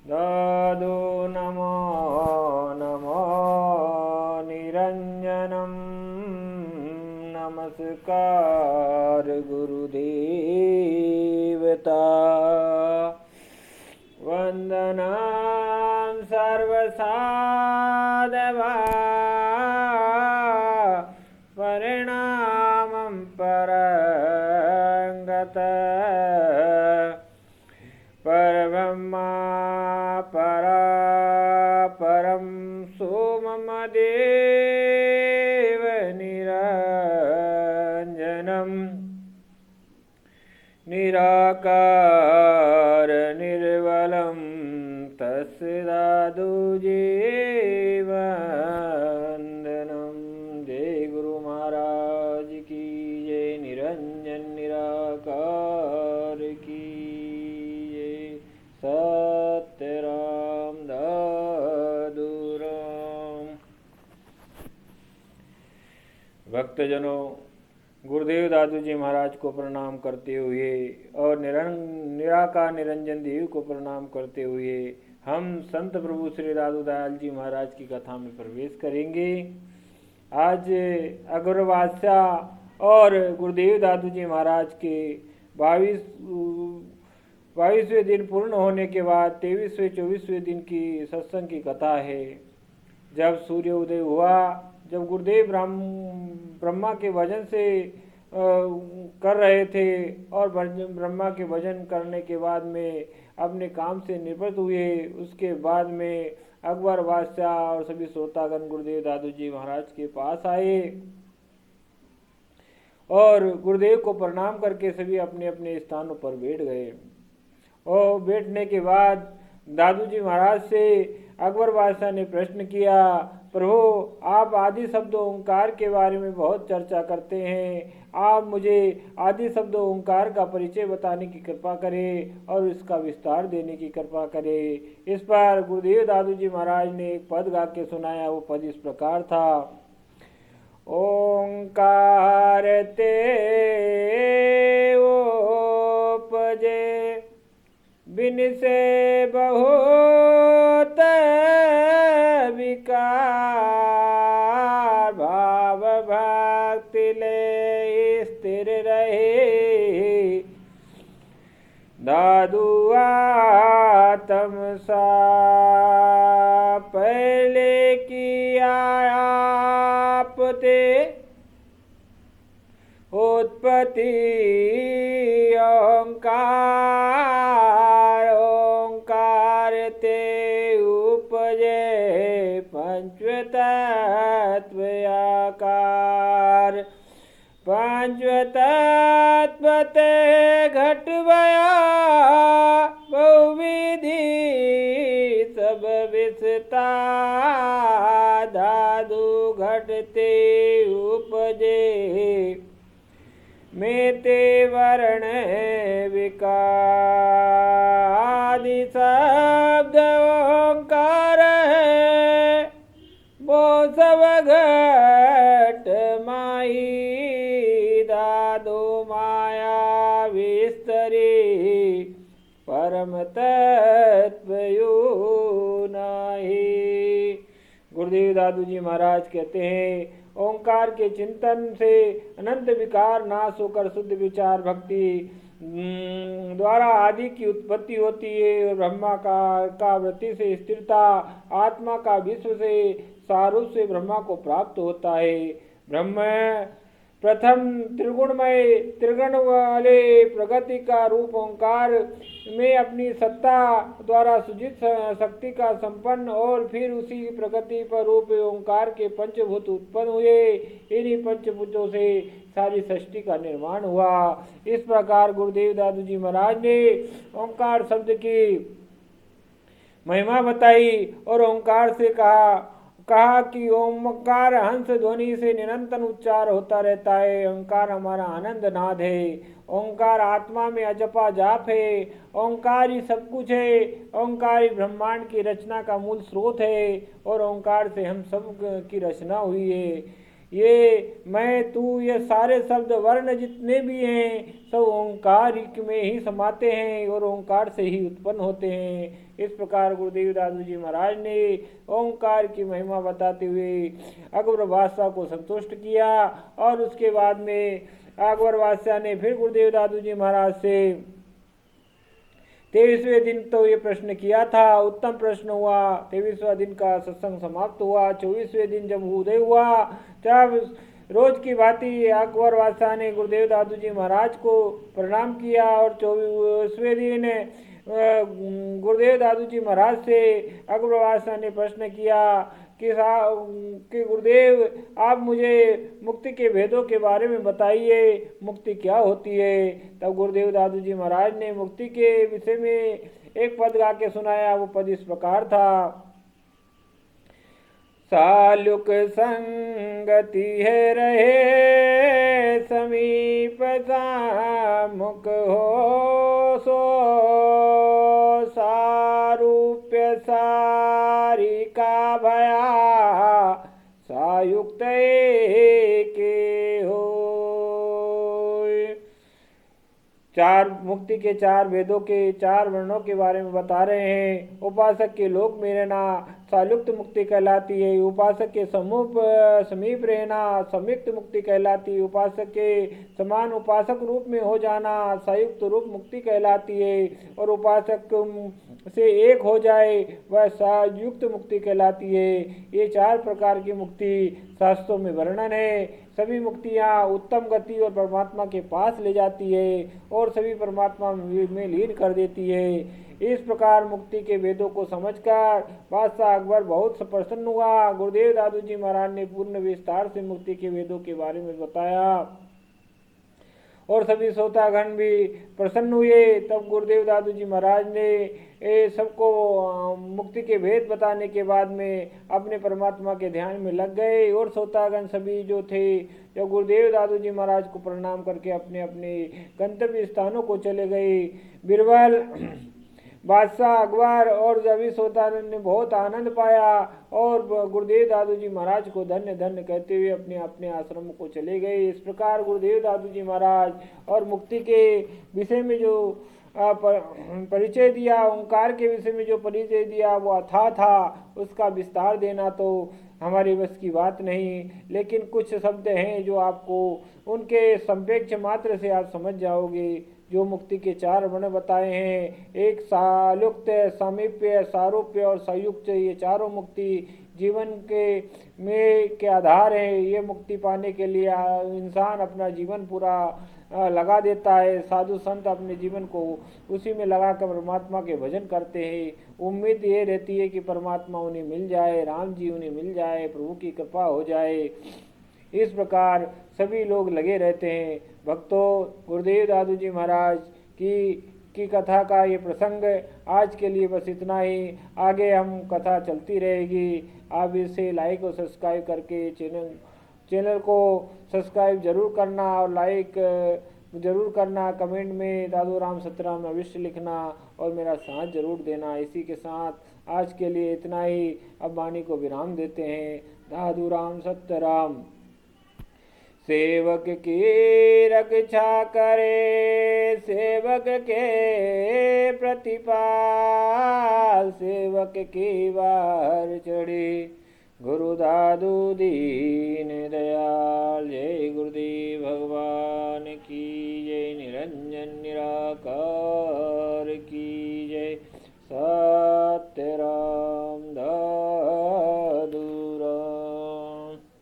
दादो नमो नमो निरंजनम नमस्कार गुरुदेवता वंदनाम सर्वसाधवा परिणामं परंगत परब्रह्मा परम सोममदेव निरंजनम निराकार निर्वलम तस्य दादुजीवंदनम। जय गुरु महाराज की जय। निरंजन निराकार की जय। सत्यराम दादुराम। भक्तजनों, गुरुदेव दादू जी महाराज को प्रणाम करते हुए और निराकार निरंजन देव को प्रणाम करते हुए हम संत प्रभु श्री दादू दयाल जी महाराज की कथा में प्रवेश करेंगे। आज अगरवास्या और गुरुदेव दादू जी महाराज के 22वें दिन पूर्ण होने के बाद 23वें-24वें दिन की सत्संग की कथा है। जब सूर्य उदय हुआ, जब गुरुदेव ब्रह्मा के भजन से कर रहे थे और ब्रह्मा के भजन करने के बाद में अपने काम से निवृत्त हुए, उसके बाद में अकबर बादशाह और सभी श्रोतागण गुरुदेव दादू जी महाराज के पास आए और गुरुदेव को प्रणाम करके सभी अपने अपने स्थानों पर बैठ गए। और बैठने के बाद दादू जी महाराज से अकबर बादशाह ने प्रश्न किया, प्रभु आप आदि शब्द ओंकार के बारे में बहुत चर्चा करते हैं, आप मुझे आदि शब्द ओंकार का परिचय बताने की कृपा करें और इसका विस्तार देने की कृपा करें। इस पर गुरुदेव दादू जी महाराज ने एक पद गा के सुनाया। वो पद इस प्रकार था, ओंकार ते उपजे बिन से बहुत विकार, भाव भक्ति ले स्थिर रहे, दादू आत्म सा पहले किया आप ते उत्पत्ति ओंकार, ओंकार ते उपजे पंचतत्व आकार, पंचतत्व ते घट भया बहुविधि सब विस्तार, दादू घटते उपजे मेते वर्ण विकादि शब्द ओंकार है, वो सब घट माही, दादू माया विस्तरी परम तत्व यू नाही। गुरुदेव दादू जी महाराज कहते हैं, ओंकार के चिंतन से अनंत विकार नाश होकर शुद्ध विचार भक्ति द्वारा आदि की उत्पत्ति होती है और ब्रह्मा का वृत्ति से स्थिरता, आत्मा का विश्व से सारूप से ब्रह्मा को प्राप्त होता है। ब्रह्म प्रथम त्रिगुणमय त्रिगुण वाले प्रगति का रूप ओंकार में अपनी सत्ता द्वारा सुजित शक्ति का संपन्न और फिर उसी प्रगति पर रूप ओंकार के पंचभूत उत्पन्न हुए। इन्हीं पंचभूतों से सारी सृष्टि का निर्माण हुआ। इस प्रकार गुरुदेव दादू जी महाराज ने ओंकार शब्द की महिमा बताई और ओंकार से कहा कि ओंकार हंस ध्वनि से निरंतर उच्चार होता रहता है। ओंकार हमारा आनंद नाद है। ओंकार आत्मा में अजपा जाप है। ओंकार ही सब कुछ है। ओंकार ही ब्रह्मांड की रचना का मूल स्रोत है और ओंकार से हम सब की रचना हुई है। ये मैं तू ये सारे शब्द वर्ण जितने भी हैं सब ओंकार में ही समाते हैं और ओंकार से ही उत्पन्न होते हैं। इस प्रकार गुरुदेव दादू जी महाराज ने ओंकार की महिमा बताते हुए अकबर बादशाह को संतुष्ट किया। और उसके बाद में अकबर बादशाह ने फिर गुरुदेव दादू जी महाराज से 23वें दिन तो ये प्रश्न किया था, उत्तम प्रश्न हुआ। 23वां दिन का सत्संग समाप्त हुआ। 24वें दिन जब उदय हुआ तब रोज की भांति अकबर बादशाह ने गुरुदेव दादू जी महाराज को प्रणाम किया। और 24वें दिन गुरुदेव दादू जी महाराज से अकबर बादशाह ने प्रश्न किया कि गुरुदेव आप मुझे मुक्ति के भेदों के बारे में बताइए, मुक्ति क्या होती है। तब गुरुदेव दादू जी महाराज ने मुक्ति के विषय में एक पद गा के सुनाया। वो पद इस प्रकार था, सालुक संगति है रहे समीप सामुख हो सो सारूप्य सारिका भया सायुक्त के हो। चार मुक्ति के चार वेदों के चार वर्णों के बारे में बता रहे हैं। उपासक के लोक में रहना सायुक्त मुक्ति कहलाती है। उपासक के समीप रहना संयुक्त मुक्ति कहलाती है। उपासक के समान उपासक रूप में हो जाना संयुक्त रूप मुक्ति कहलाती है। और उपासक से एक हो जाए वह संयुक्त मुक्ति कहलाती है। ये चार प्रकार की मुक्ति शास्त्रों में वर्णन है। सभी मुक्तियाँ उत्तम गति और परमात्मा के पास ले जाती है और सभी परमात्मा में लीन कर देती है। इस प्रकार मुक्ति के वेदों को समझकर बादशाह अकबर बहुत प्रसन्न हुआ। गुरुदेव दादू जी महाराज ने पूर्ण विस्तार से मुक्ति के वेदों के बारे में बताया और सभी श्रोतागण भी प्रसन्न हुए। तब गुरुदेव दादू जी महाराज ने सबको मुक्ति के भेद बताने के बाद में अपने परमात्मा के ध्यान में लग गए। और श्रोतागण सभी जो थे जब गुरुदेव दादू जी महाराज को प्रणाम करके अपने अपने गंतव्य स्थानों को चले गए। बीरबल बादशाह अकबर और सभी श्रोतागण ने बहुत आनंद पाया और गुरुदेव दादू जी महाराज को धन्य धन्य कहते हुए अपने अपने आश्रम को चले गए। इस प्रकार गुरुदेव दादू जी महाराज और मुक्ति के विषय में जो परिचय दिया, ओंकार के विषय में जो परिचय दिया वो अथाह था। उसका विस्तार देना तो हमारे बस की बात नहीं, लेकिन कुछ शब्द हैं जो आपको उनके संपेक्ष मात्र से आप समझ जाओगे। जो मुक्ति के चार वर्ण बताए हैं, एक सालुक्त, सामीप्य, सारूप्य और संयुक्त, ये चारों मुक्ति जीवन के आधार हैं। ये मुक्ति पाने के लिए इंसान अपना जीवन पूरा लगा देता है। साधु संत अपने जीवन को उसी में लगाकर परमात्मा के भजन करते हैं। उम्मीद ये रहती है कि परमात्मा उन्हें मिल जाए, राम जी उन्हें मिल जाए, प्रभु की कृपा हो जाए। इस प्रकार सभी लोग लगे रहते हैं। भक्तों, गुरुदेव दादू जी महाराज की कथा का ये प्रसंग आज के लिए बस इतना ही। आगे हम कथा चलती रहेगी। आप इसे लाइक और सब्सक्राइब करके चैनल को सब्सक्राइब जरूर करना और लाइक जरूर करना। कमेंट में दादू राम सतराम अवश्य लिखना और मेरा साथ जरूर देना। इसी के साथ आज के लिए इतना ही। अब वाणी को विराम देते हैं। दादू राम सतराम। सेवक की रक्षा करे सेवक के प्रतिपाल, सेवक की बाहर चढ़े गुरु दादू दीन दयाल। जय गुरुदेव भगवान की जय, निरंजन निराकार की जय। सत